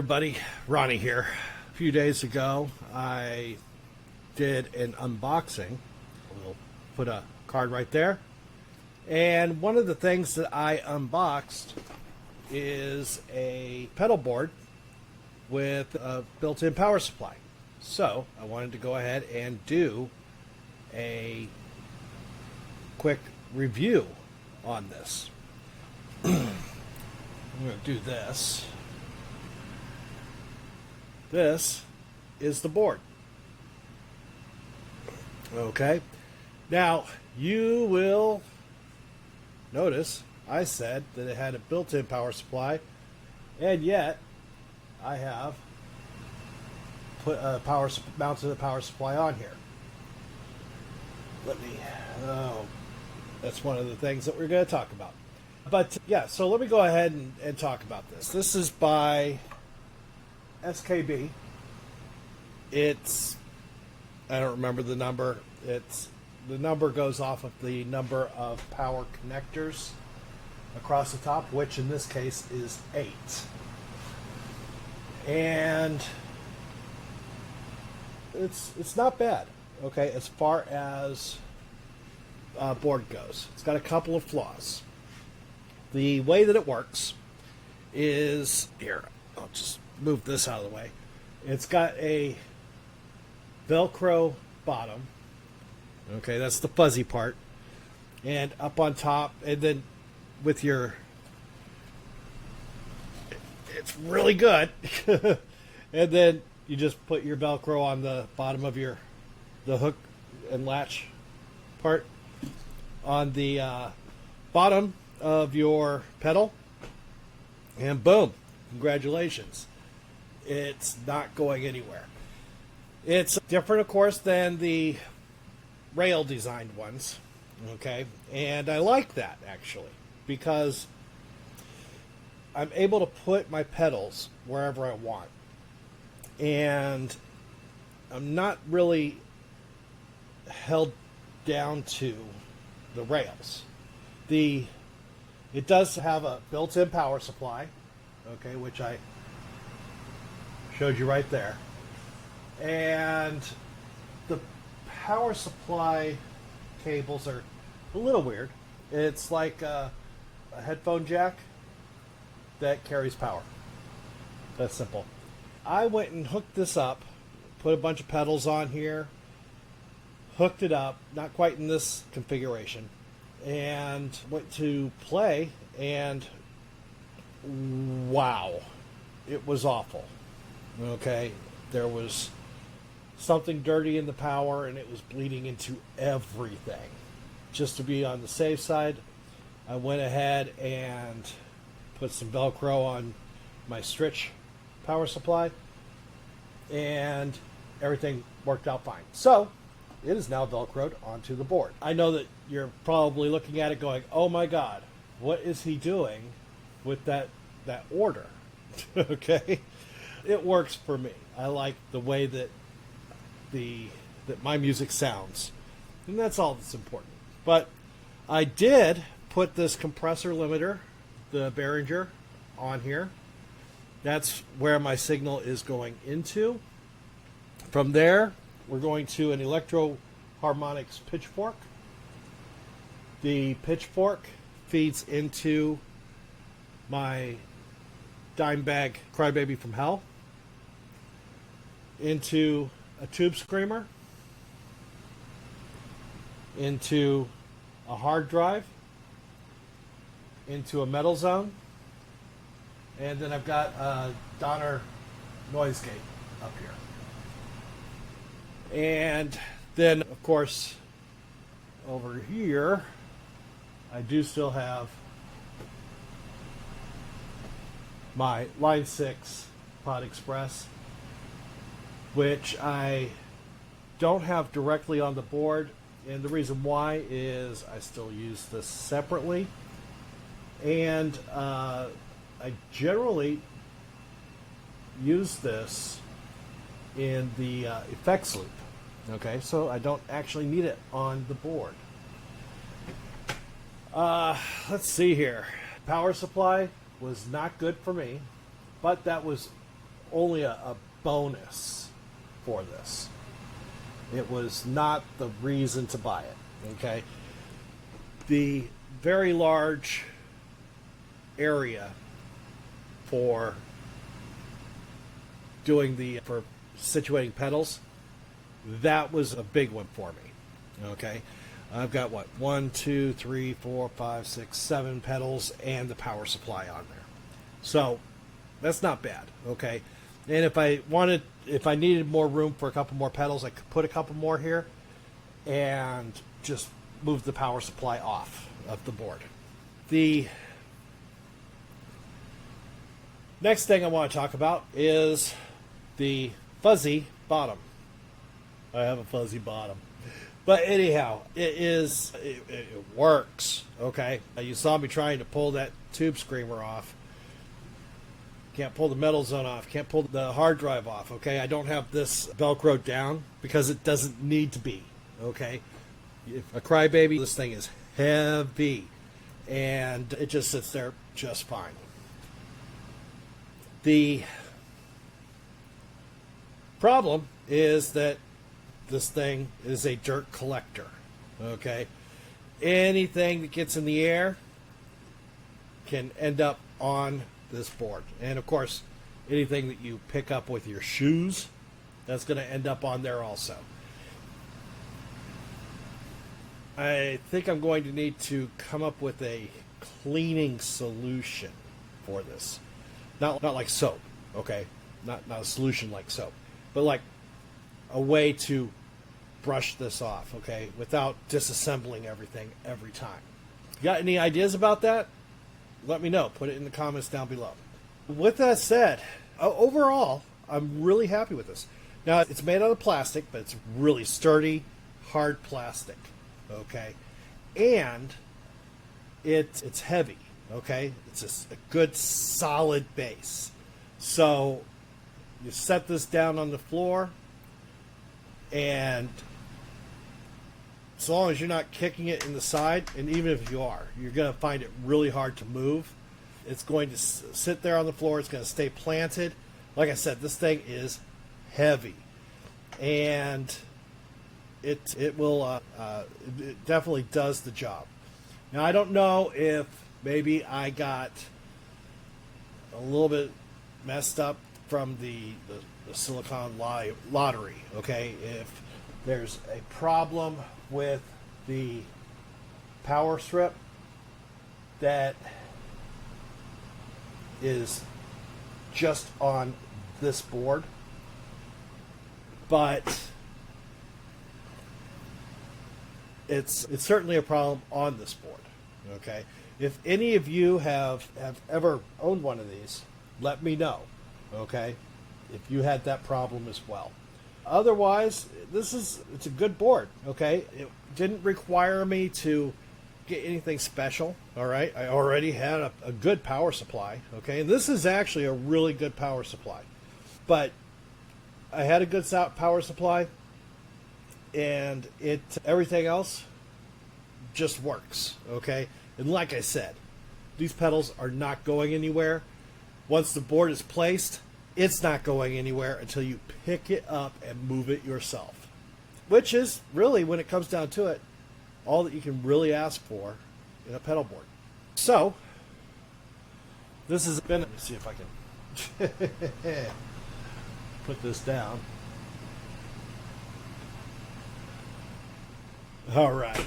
everybody, Ronnie here. A few days ago I did an unboxing. We'll put a card right there. And one of the things that I unboxed is a pedal board with a built-in power supply. So I wanted to go ahead and do a quick review on this. I'm going to do this. This is the board. Okay. Now, you will notice I said that it had a built-in power supply, and yet I have put a mounted a power supply on here. That's one of the things that we're going to talk about. But yeah, so let me go ahead and talk about this. This is by SKB. I don't remember the number. The number goes off of the number of power connectors across the top, which in this case is 8. And it's not bad, okay, as far as board goes. It's got a couple of flaws. The way that it works is, here, I'll just move this out of the way. It's got a Velcro bottom. Okay, that's the fuzzy part. And up on top, and then with your, it's really good. And then you just put your Velcro on the bottom of the hook and latch part on the bottom of your pedal, and boom, congratulations. It's not going anywhere. It's different, of course, than the rail designed ones, okay, and I like that actually, because I'm able to put my pedals wherever I want, and I'm not really held down to the rails. It does have a built-in power supply, okay, which I showed you right there, and the power supply cables are a little weird. It's like a headphone jack that carries power. That's simple. I went and hooked this up, put a bunch of pedals on here, hooked it up, not quite in this configuration, and went to play, and wow, it was awful. Okay, there was something dirty in the power, and it was bleeding into everything. Just to be on the safe side, I went ahead and put some Velcro on my Stritch power supply, and everything worked out fine. So it is now Velcroed onto the board. I know that you're probably looking at it going, oh my God, what is he doing with that order? Okay, it works for me. I like the way that my music sounds, and that's all that's important. But I did put this compressor limiter, the Behringer, on here. That's where my signal is going into. From there, we're going to an Electro Harmonics pitchfork. The pitchfork feeds into my Dimebag Crybaby from Hell, into a tube screamer, into a hard drive, into a metal zone, and then I've got a Donner noise gate up here. And then, of course, over here, I do still have my Line 6 Pod Express, which I don't have directly on the board, and the reason why is I still use this separately, and I generally use this in the effects loop. Okay, so I don't actually need it on the board. Let's see here. Power supply was not good for me, but that was only a bonus for this. It was not the reason to buy it. Okay, the very large area for for situating pedals, that was a big one for me. Okay, I've got what, 1, 2, 3, 4, 5, 6, 7 pedals and the power supply on there, so that's not bad. Okay, and if I needed more room for a couple more pedals, I could put a couple more here and just move the power supply off of the board. The next thing I want to talk about is the fuzzy bottom. I have a fuzzy bottom. But anyhow, it works, okay? You saw me trying to pull that tube screamer off. Can't pull the metal zone off. Can't pull the hard drive off, okay? I don't have this Velcro down because it doesn't need to be, okay? A crybaby, this thing is heavy, and it just sits there just fine. The problem is that this thing is a dirt collector, okay? Anything that gets in the air can end up on this board. And of course, anything that you pick up with your shoes, that's going to end up on there also. I think I'm going to need to come up with a cleaning solution for this. Not like soap, okay? Not a solution like soap, but like a way to brush this off, okay, without disassembling everything every time. Got any ideas about that? Let me know. Put it in the comments down below. With that said, overall, I'm really happy with this. Now, it's made out of plastic, but it's really sturdy, hard plastic, okay? And it's heavy, okay? It's a good, solid base. So you set this down on the floor, and as long as you're not kicking it in the side, and even if you are, you're going to find it really hard to move. It's going to sit there on the floor. It's going to stay planted. Like I said, this thing is heavy, and it definitely does the job. Now, I don't know if maybe I got a little bit messed up from the silicone lottery, okay? If there's a problem with the power strip that is just on this board, but it's certainly a problem on this board, okay? If any of you have ever owned one of these, let me know, okay, if you had that problem as well. Otherwise, it's a good board, okay? It didn't require me to get anything special, all right? I already had a good power supply, okay? And this is actually a really good power supply. But I had a good power supply, and everything else just works, okay? And like I said, these pedals are not going anywhere. Once the board is placed, it's not going anywhere until you pick it up and move it yourself. Which is really, when it comes down to it, all that you can really ask for in a pedal board. So, this has been... Let me see if I can put this down. Alright.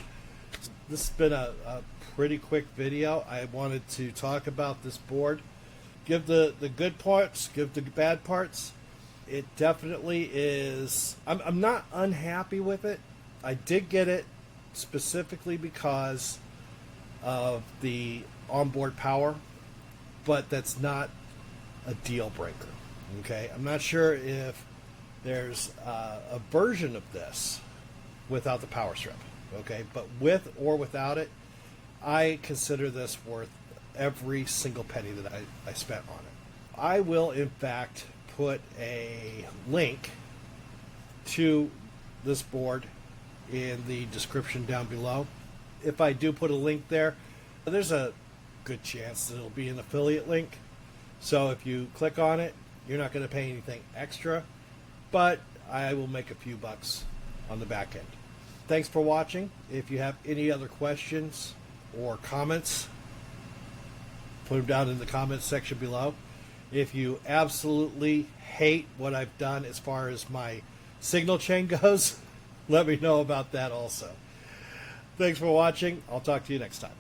This has been a pretty quick video. I wanted to talk about this board. Give the good parts, give the bad parts. It definitely is... I'm not unhappy with it. I did get it specifically because of the onboard power, but that's not a deal breaker, okay? I'm not sure if there's a version of this without the power strip, okay? But with or without it, I consider this worth every single penny that I spent on it. I will, in fact, put a link to this board in the description down below. If I do put a link there, there's a good chance that it'll be an affiliate link. So if you click on it, You're not going to pay anything extra, but I will make a few bucks on the back end. Thanks for watching. If you have any other questions or comments, put them down in the comments section below. If you absolutely hate what I've done as far as my signal chain goes, let me know about that also. Thanks for watching. I'll talk to you next time.